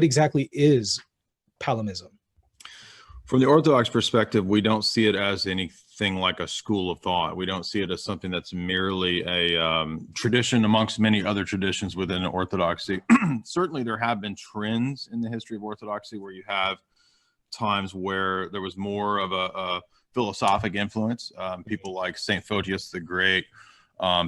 exactly is Palamism? From the Orthodox perspective, we don't see it as anything like a school of thought. We don't see it as something that's merely a tradition amongst many other traditions within Orthodoxy. Certainly, there have been trends in the history of Orthodoxy where you have times where there was more of a philosophic influence. People like Saint Photius the Great,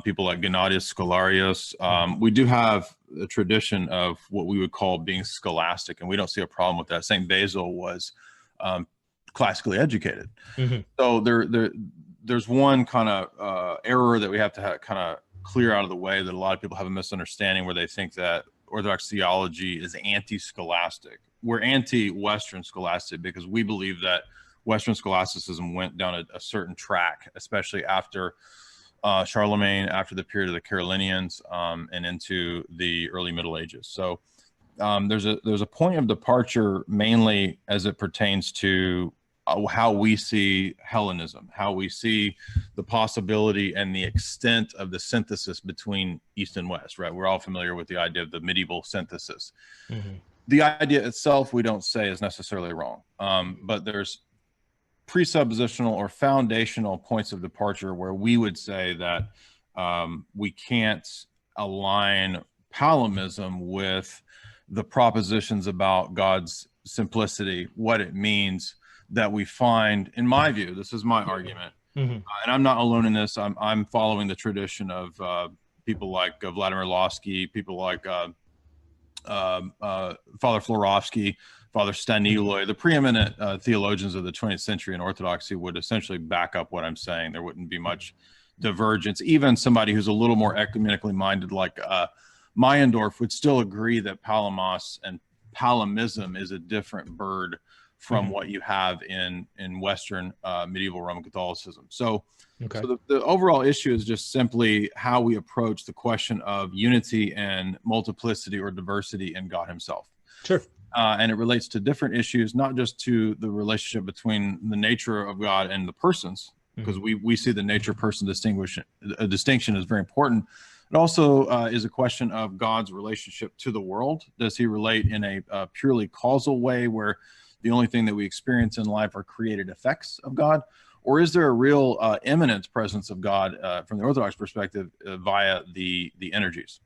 people like Gennadius Scholarius. We do have a tradition of what we would call being scholastic, and we don't see a problem with that. Saint Basil was classically educated. So there's one kind of error that we have to kind of clear out of the way, that a lot of people have a misunderstanding where they think that Orthodox theology is anti-scholastic. We're anti-Western scholastic because we believe that Western scholasticism went down a certain track, especially after Charlemagne, after the period of the Carolinians, and into the early Middle Ages. So there's a point of departure mainly as it pertains to how we see Hellenism, how we see the possibility and the extent of the synthesis between East and West, right? We're all familiar with the idea of the medieval synthesis. The idea itself, we don't say is necessarily wrong, but there's presuppositional or foundational points of departure where we would say that we can't align Palamism with the propositions about God's simplicity, what it means, that we find, in my view, this is my argument, and I'm not alone in this. I'm following the tradition of people like Vladimir Losky, people like Father Florovsky, Father Staniloy, the preeminent theologians of the 20th century in Orthodoxy would essentially back up what I'm saying. There wouldn't be much divergence. Even somebody who's a little more ecumenically minded, like Meyendorff, would still agree that Palamos and Palamism is a different bird from what you have in Western medieval Roman Catholicism. So, so the overall issue is just simply how we approach the question of unity and multiplicity or diversity in God himself. Sure. And it relates to different issues, not just to the relationship between the nature of God and the persons, because we see the nature-person distinction is very important. It also is a question of God's relationship to the world. Does he relate in a purely causal way where the only thing that we experience in life are created effects of God? Or is there a real immanent presence of God from the Orthodox perspective via the energies?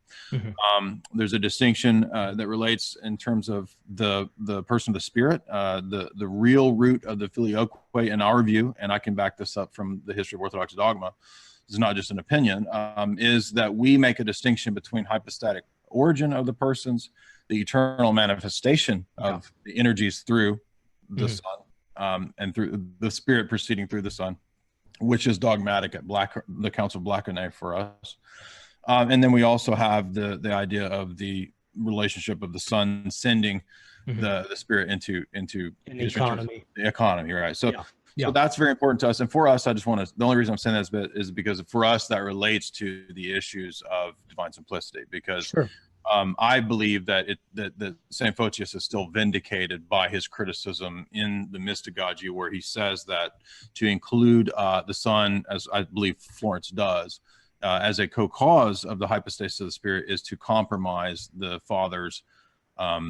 There's a distinction that relates in terms of the person of the Spirit, the real root of the filioque in our view, and I can back this up from the history of Orthodox dogma. This is not just an opinion, is that we make a distinction between hypostatic origin of the persons, the eternal manifestation of the energies through the Son, and through the Spirit proceeding through the Son, which is dogmatic at the Council of Blackernay for us. And then we also have the idea of the relationship of the Son sending the Spirit into the economy. The economy, right? So, so that's very important to us. And for us, I just want to, the only reason I'm saying this bit is because for us, that relates to the issues of divine simplicity, because I believe that that Saint Photius is still vindicated by his criticism in the Mystagogy, where he says that to include the Son, as I believe Florence does, as a co-cause of the hypostasis of the Spirit is to compromise the Father's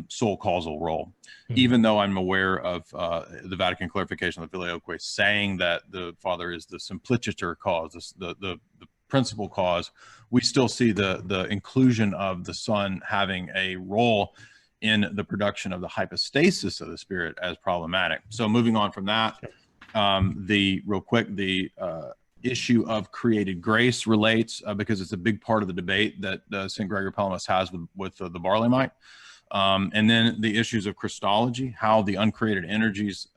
sole causal role. Even though I'm aware of the Vatican clarification of the Filioque saying that the Father is the simplicitor cause, the principal cause, we still see the inclusion of the Son having a role in the production of the hypostasis of the Spirit as problematic. So moving on from that, the issue of created grace relates because it's a big part of the debate that St. Gregory Palamas has with the Barlaymite. And then the issues of Christology, how the uncreated energies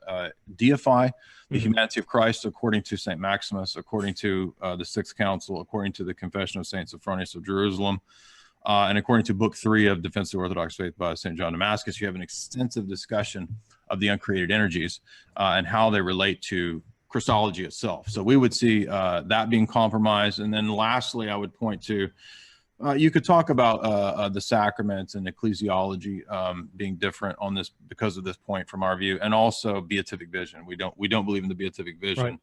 deify the humanity of Christ according to St. Maximus, according to the Sixth Council, according to the Confession of St. Sophronius of Jerusalem, and according to Book 3 of Defense of the Orthodox Faith by St. John Damascus. You have an extensive discussion of the uncreated energies and how they relate to Christology itself. So we would see that being compromised. And then lastly, I would point to you could talk about the sacraments and ecclesiology being different on this because of this point from our view, and also beatific vision. We don't believe in the beatific vision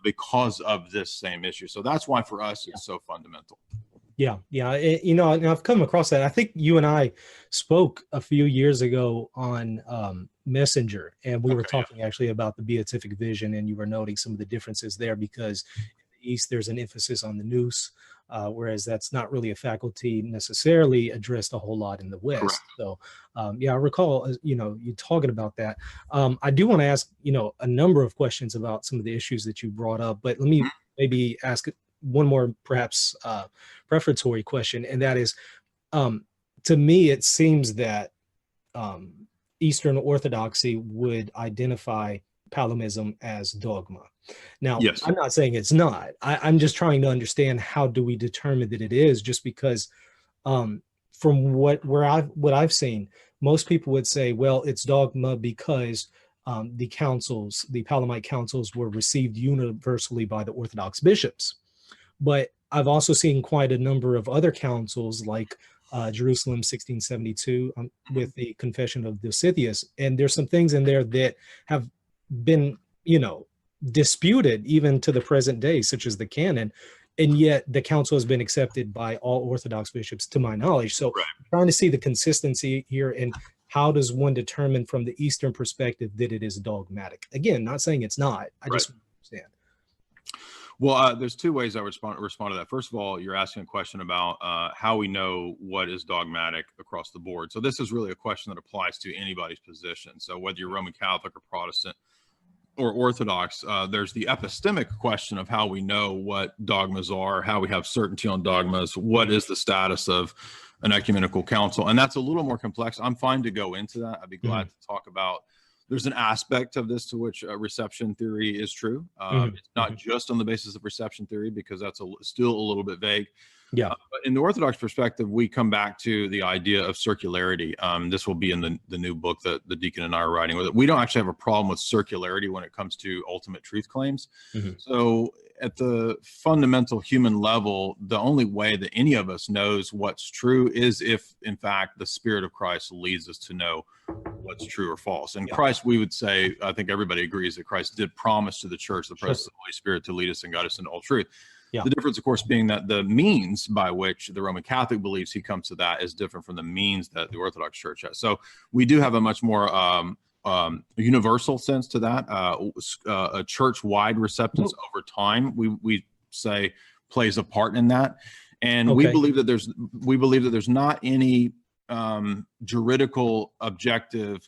because of this same issue. So that's why for us it's so fundamental. Yeah, yeah. And I've come across that. I think you and I spoke a few years ago on Messenger, and we were Okay, yeah. talking actually about the beatific vision, and you were noting some of the differences there because in the East there's an emphasis on the nous, whereas that's not really a faculty necessarily addressed a whole lot in the Correct. West. So, yeah, I recall, you talking about that. I do want to ask, a number of questions about some of the issues that you brought up, but let me Mhm. maybe ask one more, perhaps prefatory question, and that is, um, to me, it seems that um, Eastern Orthodoxy would identify Palamism as dogma. Now, Yes. I'm not saying it's not. I'm just trying to understand how do we determine that it is, just because um, from what I've seen, most people would say, well, it's dogma because the Palamite councils were received universally by the Orthodox bishops. But I've also seen quite a number of other councils, like Jerusalem 1672, Mhm. with the Confession of Dositheus, and there's some things in there that have been, disputed even to the present day, such as the canon, and yet the council has been accepted by all Orthodox bishops, to my knowledge. So, Right. I'm trying to see the consistency here, and how does one determine from the Eastern perspective that it is dogmatic? Again, not saying it's not. I Right. just understand. Well, there's two ways I would respond to that. First of all, you're asking a question about how we know what is dogmatic across the board. So this is really a question that applies to anybody's position. So whether you're Roman Catholic or Protestant or Orthodox, there's the epistemic question of how we know what dogmas are, how we have certainty on dogmas, what is the status of an ecumenical council, and that's a little more complex. I'm fine to go into that. I'd be glad to talk about. There's an aspect of this to which reception theory is true. Mhm, It's not mhm. just on the basis of reception theory, because that's still a little bit vague. Yeah. But in the Orthodox perspective, we come back to the idea of circularity. This will be in the new book that the deacon and I are writing with it. We don't actually have a problem with circularity when it comes to ultimate truth claims. Mhm. So at the fundamental human level, the only way that any of us knows what's true is if, in fact, the Spirit of Christ leads us to know what's true or false. And Yeah. Christ, we would say, I think everybody agrees that Christ did promise to the church the Sure. presence of the Holy Spirit to lead us and guide us into all truth. Yeah. The difference, of course, being that the means by which the Roman Catholic believes he comes to that is different from the means that the Orthodox Church has. So we do have a much more universal sense to that. A church-wide receptance over time, we say, plays a part in that. And Okay. we believe that there's not any juridical, objective,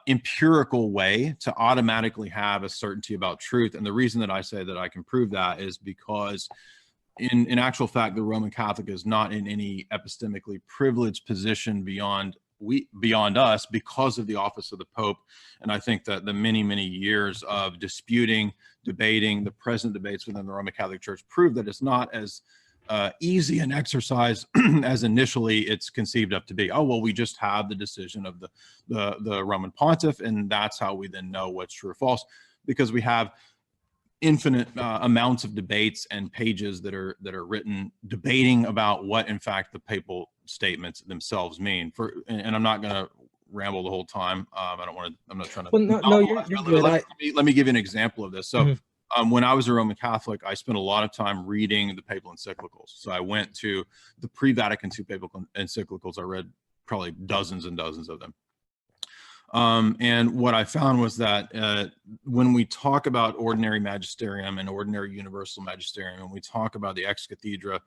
empirical way to automatically have a certainty about truth. And the reason that I say that I can prove that is because in actual fact, the Roman Catholic is not in any epistemically privileged position beyond us because of the office of the Pope. And I think that the many years of disputing, debating, the present debates within the Roman Catholic Church prove that it's not as easy an exercise as initially it's conceived up to be. Oh, well, we just have the decision of the Roman Pontiff, and that's how we then know what's true or false, because we have infinite amounts of debates and pages that are written debating about what, in fact, the papal statements themselves mean. And I'm not going to ramble the whole time. I don't want to. I'm not trying to. Well, no, you're good. Let me give you an example of this. So. Mhm. When I was a Roman Catholic, I spent a lot of time reading the papal encyclicals. So I went to the pre-Vatican II papal encyclicals. I read probably dozens and dozens of them. And what I found was that when we talk about ordinary magisterium and ordinary universal magisterium, and we talk about the ex cathedra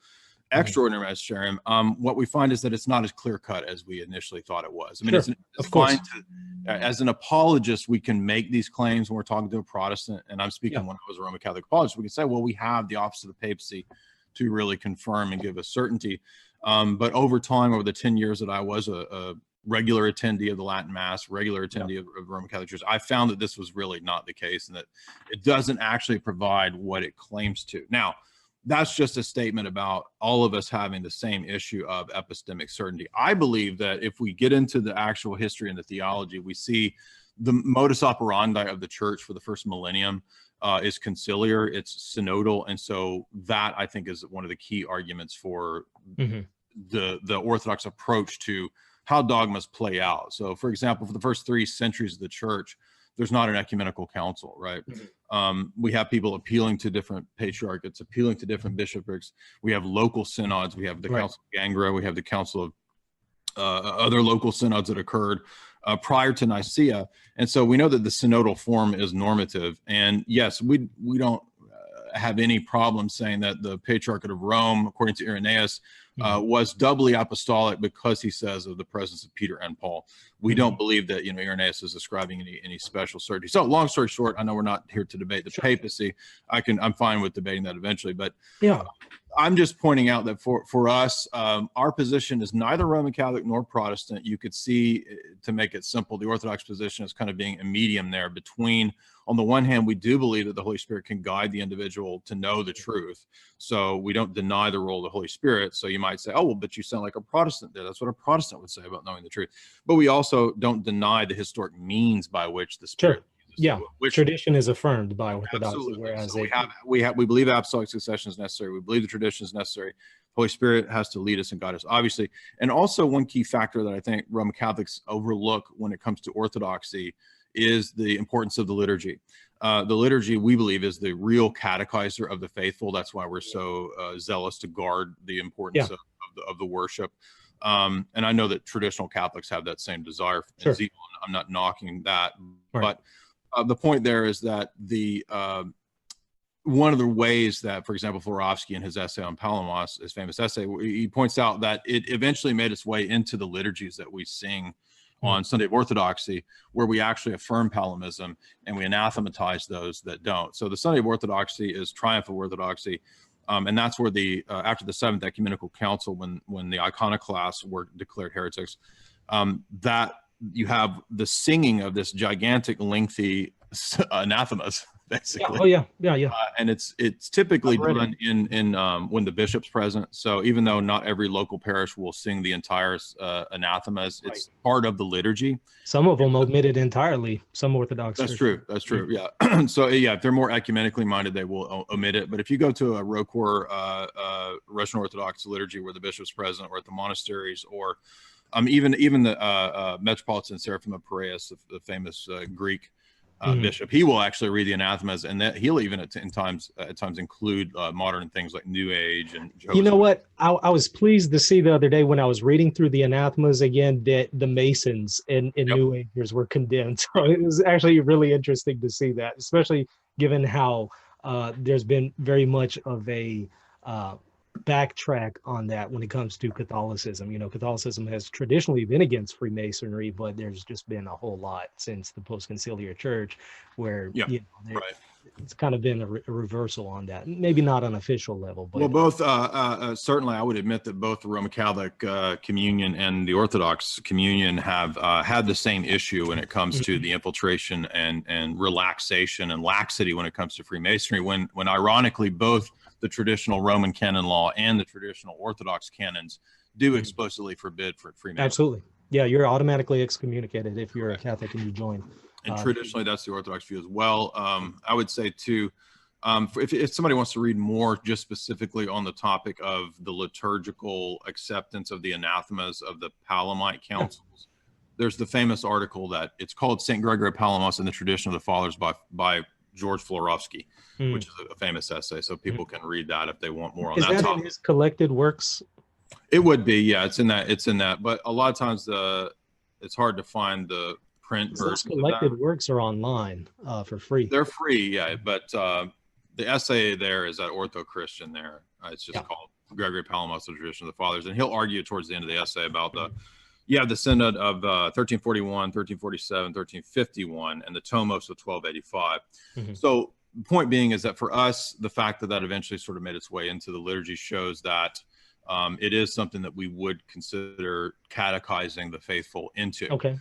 extraordinary magisterium, what we find is that it's not as clear cut as we initially thought it was. I mean, Sure. it's Of course. fine to, as an apologist, we can make these claims when we're talking to a Protestant, and I'm speaking Yeah. when I was a Roman Catholic apologist. We can say, well, we have the office of the papacy to really confirm and give us certainty. But over time, over the 10 years that I was a regular attendee of the Latin Mass, regular attendee of Roman Catholic Church, I found that this was really not the case, and that it doesn't actually provide what it claims to. Now, that's just a statement about all of us having the same issue of epistemic certainty. I believe that if we get into the actual history and the theology, we see the modus operandi of the church for the first millennium is conciliar, it's synodal. And so that, I think, is one of the key arguments for the Orthodox approach to how dogmas play out. So, for example, for the first 3 centuries of the church, there's not an ecumenical council, right? We have people appealing to different patriarchates, appealing to different bishoprics. We have local synods. We have the Council of Gangra. We have the Council of other local synods that occurred prior to Nicaea. And so we know that the synodal form is normative. And yes, we don't have any problem saying that the Patriarchate of Rome, according to Irenaeus, was doubly apostolic because he says of the presence of Peter and Paul. We don't believe that, Irenaeus is ascribing any special certainty. So long story short, I know we're not here to debate the papacy. I'm fine with debating that eventually, but I'm just pointing out that for us, our position is neither Roman Catholic nor Protestant. You could see, to make it simple, the Orthodox position is kind of being a medium there between, on the one hand, we do believe that the Holy Spirit can guide the individual to know the truth. So we don't deny the role of the Holy Spirit. So you might say, oh, well, but you sound like a Protestant there. That's what a Protestant would say about knowing the truth. But we also don't deny the historic means by which the Spirit which tradition is affirmed by Orthodoxy. Absolutely. Whereas so we believe apostolic succession is necessary. We believe the tradition is necessary. Holy Spirit has to lead us and guide us, obviously. And also one key factor that I think Roman Catholics overlook when it comes to Orthodoxy is the importance of the liturgy. The liturgy, we believe, is the real catechizer of the faithful. That's why we're so zealous to guard the importance of the worship. And I know that traditional Catholics have that same desire. Sure. I'm not knocking that, but the point there is that one of the ways that, for example, Florovsky in his essay on Palamos, his famous essay, he points out that it eventually made its way into the liturgies that we sing on Sunday of Orthodoxy, where we actually affirm Palamism and we anathematize those that don't. So the Sunday of Orthodoxy is triumph of Orthodoxy. And that's where after the Seventh Ecumenical Council, when the iconoclasts were declared heretics, that you have the singing of this gigantic, lengthy anathemas, basically. And it's typically done in when the bishop's present. So even though not every local parish will sing the entire anathemas, it's part of the liturgy. Some of them omit it entirely. Some Orthodox. That's true. That's true. Yeah. So if they're more ecumenically minded, they will omit it. But if you go to a ROCOR Russian Orthodox liturgy where the bishop's present, or at the monasteries, or even the Metropolitan Seraphim of Piraeus, the famous Greek bishop, he will actually read the anathemas, and that he'll even at times include modern things like New Age and Jehovah's. You know what? I was pleased to see the other day when I was reading through the anathemas again that the Masons and New Agers were condemned. So it was actually really interesting to see that, especially given how there's been very much of a backtrack on that when it comes to Catholicism. Catholicism has traditionally been against Freemasonry, but there's just been a whole lot since the post-conciliar church where it's kind of been a reversal on that. Maybe not on an official level, but both certainly I would admit that both the Roman Catholic communion and the Orthodox communion have had the same issue when it comes to the infiltration and relaxation and laxity when it comes to Freemasonry, when ironically both the traditional Roman canon law and the traditional Orthodox canons do explicitly forbid for Freemasonry. Absolutely. Yeah, you're automatically excommunicated if you're a Catholic and you join. And traditionally, that's the Orthodox view as well. I would say, too, if somebody wants to read more just specifically on the topic of the liturgical acceptance of the anathemas of the Palamite councils, there's the famous article that it's called St. Gregory of Palamos in the Tradition of the Fathers by George Florovsky, which is a famous essay. So people can read that if they want more on that topic. Is that in his collected works? It would be, yeah. It's in that. But a lot of times it's hard to find the print version. Those collected works are online for free. They're free, yeah. But the essay there is at Ortho Christian there. It's just called Gregory Palamos, the Tradition of the Fathers. And he'll argue towards the end of the essay about the Synod of 1341, 1347, 1351, and the Tomos of 1285. So the point being is that for us, the fact that eventually sort of made its way into the liturgy shows that it is something that we would consider catechizing the faithful into. Okay.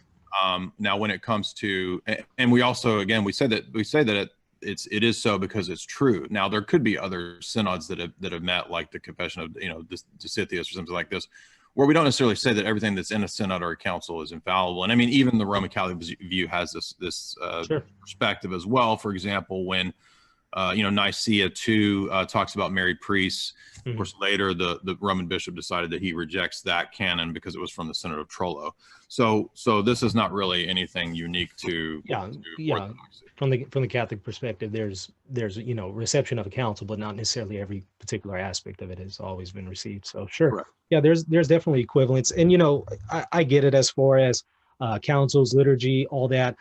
Now, when it comes to, and we also, again, we say that it is so because it's true. Now, there could be other synods that have met, like the Confession of Dositheus or something like this, where we don't necessarily say that everything that's in a synod or a council is infallible. And I mean, even the Roman Catholic view has this perspective as well. For example, when Nicaea too talks about married priests. Of Mhm. course, later the Roman bishop decided that he rejects that canon because it was from the Synod of Trullo. So this is not really anything unique to Yeah, yeah. Orthodoxy. From the Catholic perspective, there's reception of a council, but not necessarily every particular aspect of it has always been received. So sure, Correct. yeah, there's definitely equivalence, and I get it as far as councils, liturgy, all that.